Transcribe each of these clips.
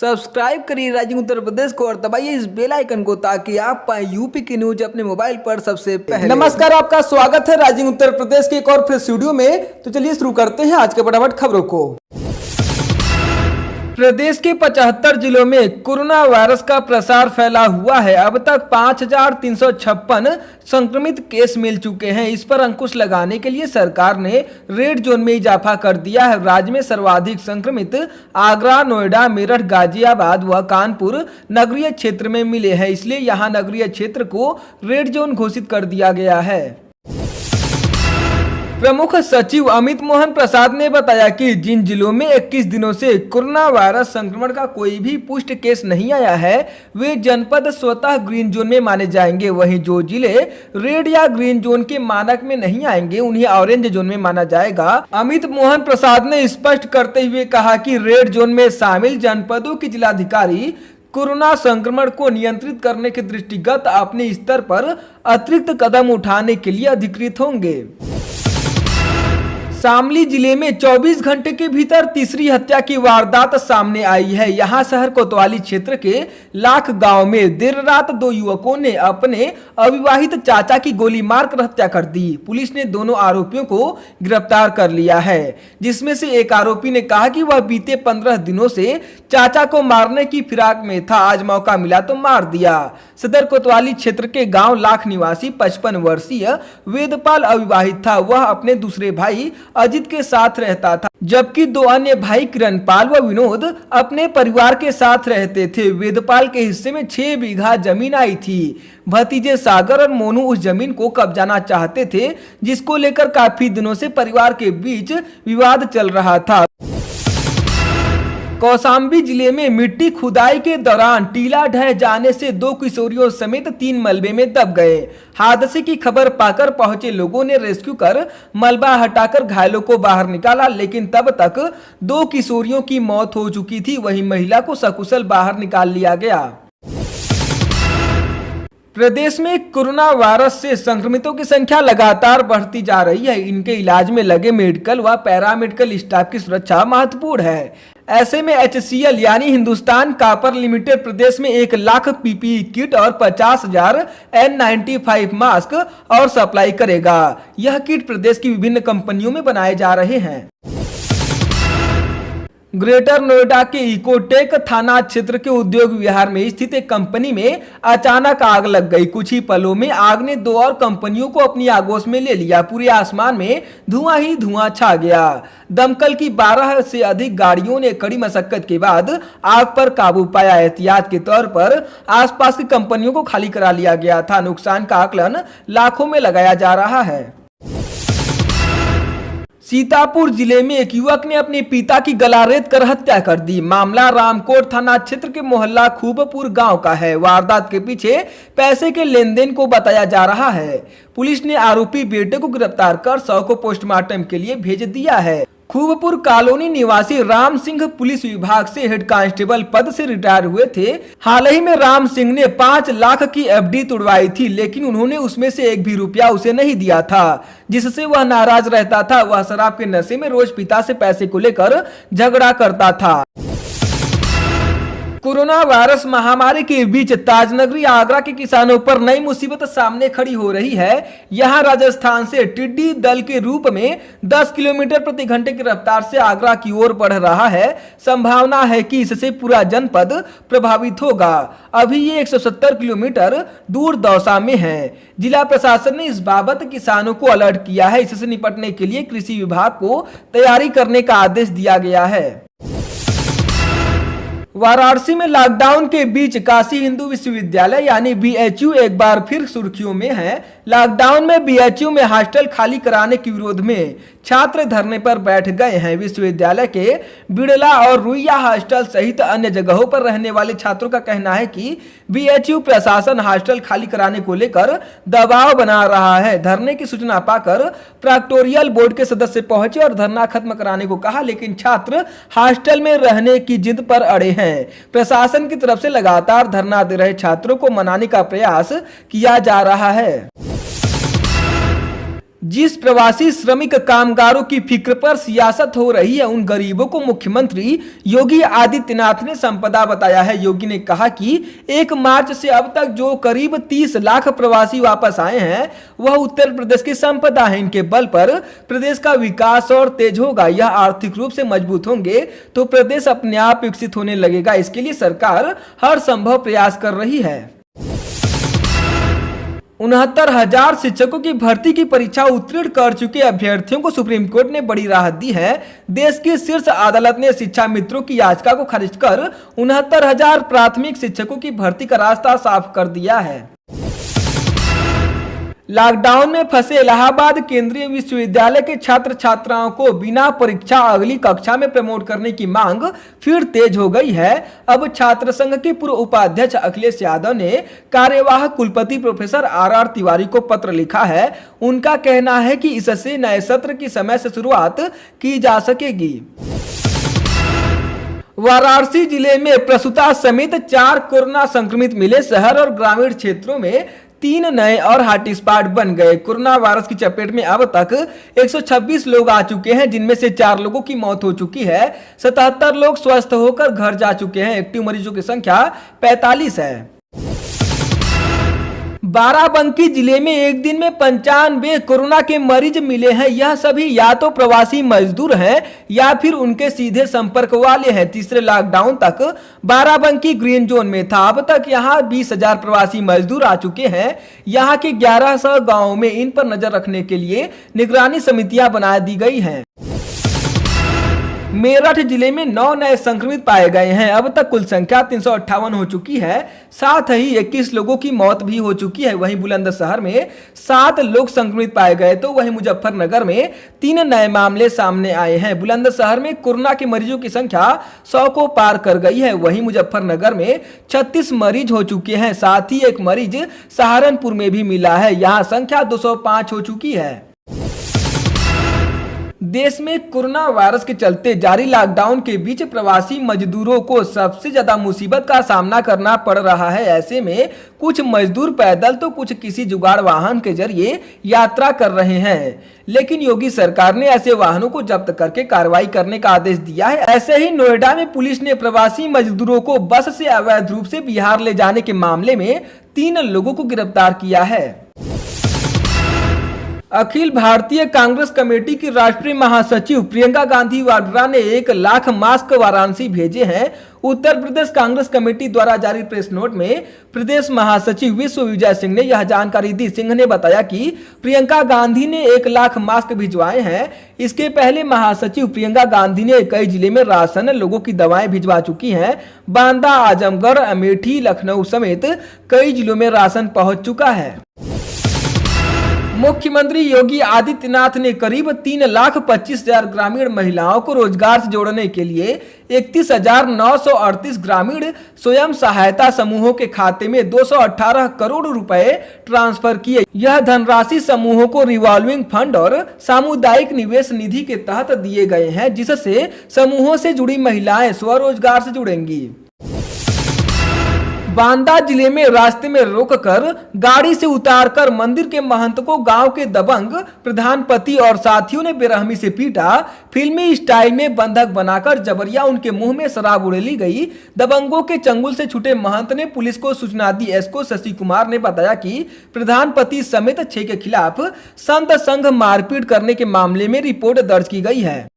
Subscribe करिए rising Uttar Pradesh को और दबाइए इस बेल आइकन को ताकि आप पाए यूपी की न्यूज अपने मोबाइल पर सबसे पहले। नमस्कार, आपका स्वागत है राइजिंग उत्तर प्रदेश के एक और फिर स्टूडियो में। तो चलिए शुरू करते हैं आज के फटाफट खबरों को। प्रदेश के 75 जिलों में कोरोना वायरस का प्रसार फैला हुआ है। अब तक 5,356 संक्रमित केस मिल चुके हैं। इस पर अंकुश लगाने के लिए सरकार ने रेड जोन में इजाफा कर दिया है। राज्य में सर्वाधिक संक्रमित आगरा, नोएडा, मेरठ, गाजियाबाद व कानपुर नगरीय क्षेत्र में मिले हैं, इसलिए यहां नगरीय क्षेत्र को रेड जोन घोषित कर दिया गया है। प्रमुख सचिव अमित मोहन प्रसाद ने बताया कि जिन जिलों में 21 दिनों से कोरोना वायरस संक्रमण का कोई भी पुष्ट केस नहीं आया है, वे जनपद स्वतः ग्रीन जोन में माने जाएंगे। वहीं जो जिले रेड या ग्रीन जोन के मानक में नहीं आएंगे, उन्हें ऑरेंज जोन में माना जाएगा। अमित मोहन प्रसाद ने स्पष्ट करते हुए कहा कि रेड जोन में शामिल जनपदों के जिलाधिकारी कोरोना संक्रमण को नियंत्रित करने के दृष्टिगत अपने स्तर पर अतिरिक्त कदम उठाने के लिए अधिकृत होंगे। शामली जिले में 24 घंटे के भीतर तीसरी हत्या की वारदात सामने आई है। यहां शहर कोतवाली क्षेत्र के लाख गांव में देर रात दो युवकों ने अपने अविवाहित चाचा की गोली मारकर हत्या कर दी। पुलिस ने दोनों आरोपियों को गिरफ्तार कर लिया है, जिसमें से एक आरोपी ने कहा कि वह बीते 15 दिनों से चाचा को मारने की फिराक में था, आज मौका मिला तो मार दिया। सदर कोतवाली क्षेत्र के गाँव लाख निवासी 55 वर्षीय वेदपाल अविवाहित था। वह अपने दूसरे भाई अजित के साथ रहता था, जबकि दो अन्य भाई किरणपाल व विनोद अपने परिवार के साथ रहते थे। वेदपाल के हिस्से में 6 बीघा जमीन आई थी। भतीजे सागर और मोनू उस जमीन को कब्जाना चाहते थे, जिसको लेकर काफी दिनों से परिवार के बीच विवाद चल रहा था। कौशाम्बी जिले में मिट्टी खुदाई के दौरान टीला ढह जाने से 2 किशोरियों समेत 3 मलबे में दब गए। हादसे की खबर पाकर पहुंचे लोगों ने रेस्क्यू कर मलबा हटाकर घायलों को बाहर निकाला, लेकिन तब तक 2 किशोरियों की मौत हो चुकी थी। वहीं महिला को सकुशल बाहर निकाल लिया गया। प्रदेश में कोरोना वायरस से संक्रमितों की संख्या लगातार बढ़ती जा रही है। इनके इलाज में लगे मेडिकल व पैरामेडिकल स्टाफ की सुरक्षा महत्वपूर्ण है। ऐसे में HCL यानी हिंदुस्तान कॉपर लिमिटेड प्रदेश में 1 लाख PPE किट और 50,000 N95 मास्क और सप्लाई करेगा। यह किट प्रदेश की विभिन्न कंपनियों में बनाए जा रहे हैं। ग्रेटर नोएडा के इकोटेक थाना क्षेत्र के उद्योग विहार में स्थित एक कंपनी में अचानक आग लग गई। कुछ ही पलों में आग ने 2 और कंपनियों को अपनी आगोश में ले लिया। पूरे आसमान में धुआं ही धुआं छा गया। दमकल की 12 से अधिक गाड़ियों ने कड़ी मशक्कत के बाद आग पर काबू पाया। एहतियात के तौर पर आसपास की कंपनियों को खाली करा लिया गया था। नुकसान का आकलन लाखों में लगाया जा रहा है। सीतापुर जिले में एक युवक ने अपने पिता की गला रेत कर हत्या कर दी। मामला रामकोट थाना क्षेत्र के मोहल्ला खूबपुर गांव का है। वारदात के पीछे पैसे के लेन देन को बताया जा रहा है। पुलिस ने आरोपी बेटे को गिरफ्तार कर शव को पोस्टमार्टम के लिए भेज दिया है। खूबपुर कॉलोनी निवासी राम सिंह पुलिस विभाग से हेड कांस्टेबल पद से रिटायर हुए थे। हाल ही में राम सिंह ने 5 लाख की FD तुड़वाई थी, लेकिन उन्होंने उसमें से 1 भी रुपया उसे नहीं दिया था, जिससे वह नाराज रहता था। वह शराब के नशे में रोज पिता से पैसे को लेकर झगड़ा करता था। कोरोना वायरस महामारी के बीच ताजनगरी आगरा के किसानों पर नई मुसीबत सामने खड़ी हो रही है। यहां राजस्थान से टिड्डी दल के रूप में 10 किलोमीटर प्रति घंटे की रफ्तार से आगरा की ओर बढ़ रहा है। संभावना है कि इससे पूरा जनपद प्रभावित होगा। अभी ये 170 किलोमीटर दूर दौसा में है। जिला प्रशासन ने इस बाबत किसानों को अलर्ट किया है। इससे निपटने के लिए कृषि विभाग को तैयारी करने का आदेश दिया गया है। वाराणसी में लॉकडाउन के बीच काशी हिंदू विश्वविद्यालय यानी BHU एक बार फिर सुर्खियों में है। लॉकडाउन में BHU में हॉस्टल खाली कराने के विरोध में छात्र धरने पर बैठ गए हैं। विश्वविद्यालय के बिड़ला और रुइया हॉस्टल सहित अन्य जगहों पर रहने वाले छात्रों का कहना है कि BHU प्रशासन हॉस्टल खाली कराने को लेकर दबाव बना रहा है। धरने की सूचना पाकर प्रॉक्टोरियल बोर्ड के सदस्य पहुंचे और धरना खत्म कराने को कहा, लेकिन छात्र हॉस्टल में रहने की जिद पर अड़े हैं। प्रशासन की तरफ से लगातार धरना दे रहे छात्रों को मनाने का प्रयास किया जा रहा है। जिस प्रवासी श्रमिक कामगारों की फिक्र पर सियासत हो रही है, उन गरीबों को मुख्यमंत्री योगी आदित्यनाथ ने संपदा बताया है। योगी ने कहा कि 1 मार्च से अब तक जो करीब 30 लाख प्रवासी वापस आए हैं, वह उत्तर प्रदेश की संपदा है। इनके बल पर प्रदेश का विकास और तेज होगा। यह आर्थिक रूप से मजबूत होंगे तो प्रदेश अपने आप विकसित होने लगेगा। इसके लिए सरकार हर संभव प्रयास कर रही है। 69,000 शिक्षकों की भर्ती की परीक्षा उत्तीर्ण कर चुके अभ्यर्थियों को सुप्रीम कोर्ट ने बड़ी राहत दी है। देश की शीर्ष अदालत ने शिक्षा मित्रों की याचिका को खारिज कर 69,000 प्राथमिक शिक्षकों की भर्ती का रास्ता साफ कर दिया है। लॉकडाउन में फंसे इलाहाबाद केंद्रीय विश्वविद्यालय के छात्र छात्राओं को बिना परीक्षा अगली कक्षा में प्रमोट करने की मांग फिर तेज हो गई है। अब छात्र संघ के पूर्व उपाध्यक्ष अखिलेश यादव ने कार्यवाहक कुलपति प्रोफेसर RR तिवारी को पत्र लिखा है। उनका कहना है कि इससे नए सत्र की समय से शुरुआत की जा सकेगी। वाराणसी जिले में प्रसूता समेत 4 कोरोना संक्रमित मिले। शहर और ग्रामीण क्षेत्रों में 3 नए और हॉटस्पॉट बन गए। कोरोना वायरस की चपेट में अब तक 126 लोग आ चुके हैं, जिनमें से 4 लोगों की मौत हो चुकी है। 77 लोग स्वस्थ होकर घर जा चुके हैं। एक्टिव मरीजों की संख्या 45 है। बाराबंकी जिले में एक दिन में 95 कोरोना के मरीज मिले हैं। यह सभी या तो प्रवासी मजदूर हैं या फिर उनके सीधे संपर्क वाले हैं। तीसरे लॉकडाउन तक बाराबंकी ग्रीन जोन में था। अब तक यहां 20,000 प्रवासी मजदूर आ चुके हैं। यहां के 1100 गांवों में इन पर नजर रखने के लिए निगरानी समितियां बना दी गई हैं। मेरठ जिले में 9 नए संक्रमित पाए गए हैं। अब तक कुल संख्या 358 हो चुकी है। साथ ही 21 लोगों की मौत भी हो चुकी है। वहीं बुलंदशहर में 7 लोग संक्रमित पाए गए तो वहीं मुजफ्फरनगर में 3 नए मामले सामने आए हैं। बुलंदशहर में कोरोना के मरीजों की संख्या 100 को पार कर गई है। वहीं मुजफ्फरनगर में 36 मरीज हो चुके हैं। साथ ही एक मरीज सहारनपुर में भी मिला है। यहाँ संख्या 205 हो चुकी है। देश में कोरोना वायरस के चलते जारी लॉकडाउन के बीच प्रवासी मजदूरों को सबसे ज्यादा मुसीबत का सामना करना पड़ रहा है। ऐसे में कुछ मजदूर पैदल तो कुछ किसी जुगाड़ वाहन के जरिए यात्रा कर रहे हैं, लेकिन योगी सरकार ने ऐसे वाहनों को जब्त करके कार्रवाई करने का आदेश दिया है। ऐसे ही नोएडा में पुलिस ने प्रवासी मजदूरों को बस से अवैध रूप से बिहार ले जाने के मामले में 3 लोगों को गिरफ्तार किया है। अखिल भारतीय कांग्रेस कमेटी की राष्ट्रीय महासचिव प्रियंका गांधी वाड्रा ने 1 लाख मास्क वाराणसी भेजे हैं। उत्तर प्रदेश कांग्रेस कमेटी द्वारा जारी प्रेस नोट में प्रदेश महासचिव विश्व विजय सिंह ने यह जानकारी दी। सिंह ने बताया कि प्रियंका गांधी ने 1 लाख मास्क भिजवाए हैं। इसके पहले महासचिव प्रियंका गांधी ने कई जिले में राशन, लोगों की दवाएं भिजवा चुकी हैं। बांदा, आजमगढ़, अमेठी, लखनऊ समेत कई जिलों में राशन पहुंच चुका है। मुख्यमंत्री योगी आदित्यनाथ ने करीब 3,25,000 ग्रामीण महिलाओं को रोजगार से जोड़ने के लिए 31,938 ग्रामीण स्वयं सहायता समूहों के खाते में 218 करोड़ रुपए ट्रांसफर किए। यह धनराशि समूहों को रिवॉल्विंग फंड और सामुदायिक निवेश निधि के तहत दिए गए हैं, जिससे समूहों से जुड़ी महिलाएं स्वरोजगार से जुड़ेंगी। बांदा जिले में रास्ते में रोककर गाड़ी से उतारकर मंदिर के महंत को गांव के दबंग प्रधान पति और साथियों ने बेरहमी से पीटा। फिल्मी स्टाइल में बंधक बनाकर जबरिया उनके मुंह में शराब उड़ेली गई। दबंगों के चंगुल से छूटे महंत ने पुलिस को सूचना दी। एसको शशि कुमार ने बताया कि प्रधान पति समेत 6 के खिलाफ संत संघ मारपीट करने के मामले में रिपोर्ट दर्ज की गई है।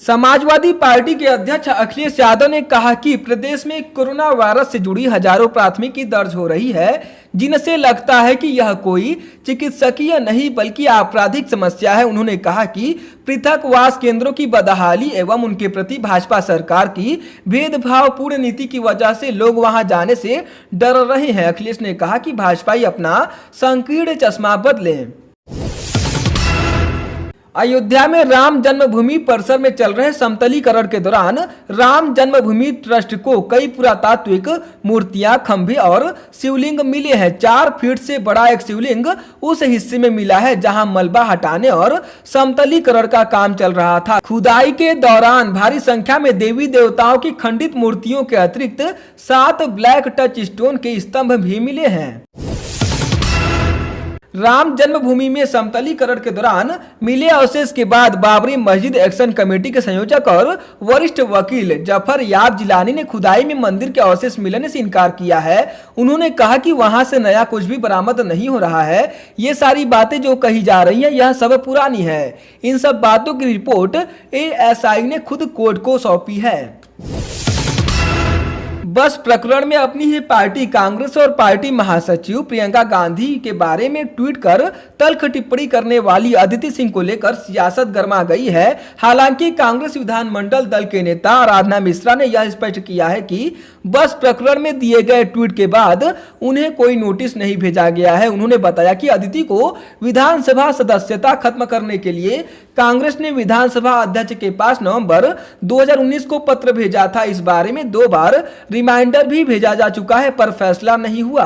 समाजवादी पार्टी के अध्यक्ष अखिलेश यादव ने कहा कि प्रदेश में कोरोना वायरस से जुड़ी हजारों प्राथमिकी दर्ज हो रही है, जिनसे लगता है कि यह कोई चिकित्सकीय नहीं बल्कि आपराधिक समस्या है। उन्होंने कहा कि पृथकवास केंद्रों की बदहाली एवं उनके प्रति भाजपा सरकार की भेदभावपूर्ण नीति की वजह से लोग वहां जाने से डर रहे हैं। अखिलेश ने कहा कि भाजपाई अपना संकीर्ण चश्मा बदलें। अयोध्या में राम जन्मभूमि परिसर में चल रहे समतलीकरण के दौरान राम जन्मभूमि ट्रस्ट को कई पुरातात्विक मूर्तियां, खंभे और शिवलिंग मिले हैं। 4 फीट से बड़ा एक शिवलिंग उस हिस्से में मिला है जहां मलबा हटाने और समतलीकरण का काम चल रहा था। खुदाई के दौरान भारी संख्या में देवी देवताओं की खंडित मूर्तियों के अतिरिक्त 7 ब्लैक टच स्टोन के स्तंभ भी मिले हैं। राम जन्मभूमि में समतलीकरण के दौरान मिले अवशेष के बाद बाबरी मस्जिद एक्शन कमेटी के संयोजक और वरिष्ठ वकील जफर याब जिलानी ने खुदाई में मंदिर के अवशेष मिलने से इनकार किया है। उन्होंने कहा कि वहां से नया कुछ भी बरामद नहीं हो रहा है। ये सारी बातें जो कही जा रही हैं यह सब पुरानी है। इन सब बातों की रिपोर्ट एएसआई ने खुद कोर्ट को सौंपी है। बस प्रकरण में अपनी ही पार्टी कांग्रेस और पार्टी महासचिव प्रियंका गांधी के बारे में ट्वीट कर तल्ख टिप्पणी करने वाली अदिति सिंह को लेकर सियासत गर्मा गई है। हालांकि कांग्रेस विधानमंडल दल के नेता आराधना मिश्रा ने यह स्पष्ट किया है कि बस प्रकरण में दिए गए ट्वीट के बाद उन्हें कोई नोटिस नहीं भेजा गया है। उन्होंने बताया कि अदिति को विधानसभा सदस्यता खत्म करने के लिए कांग्रेस ने विधानसभा अध्यक्ष के पास नवंबर 2019 को पत्र भेजा था। इस बारे में 2 बार रिमाइंडर भी भेजा जा चुका है पर फैसला नहीं हुआ।